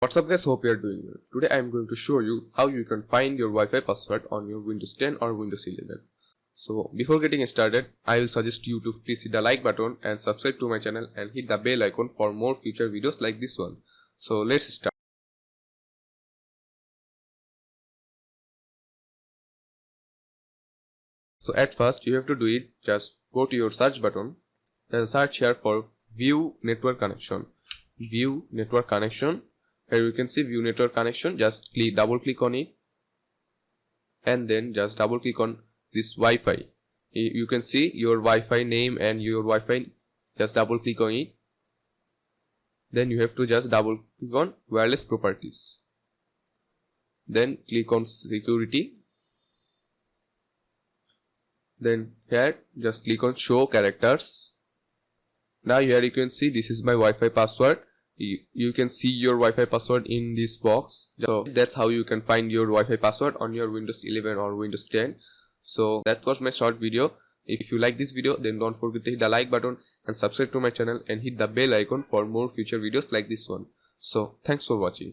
What's up guys, hope you are doing well. Today I am going to show you how you can find your Wi-Fi password on your Windows 10 or Windows 11. So before getting started, I will suggest you to please hit the like button and subscribe to my channel and hit the bell icon for more future videos like this one. So let's start. So at first you have to do it, just go to your search button and search here for view network connection. View network connection. Here you can see view network connection. Just double click on it and then just double click on this Wi-Fi. You can see your Wi-Fi name and your Wi-Fi. Just double click on it. Then you have to just double click on wireless properties. Then click on security. Then here just click on show characters. Now here you can see this is my Wi-Fi password. You can see your Wi-Fi password in this box. So that's how you can find your Wi-Fi password on your Windows 11 or Windows 10. So that was my short video. If you like this video, then don't forget to hit the like button and subscribe to my channel and hit the bell icon for more future videos like this one. So thanks for watching.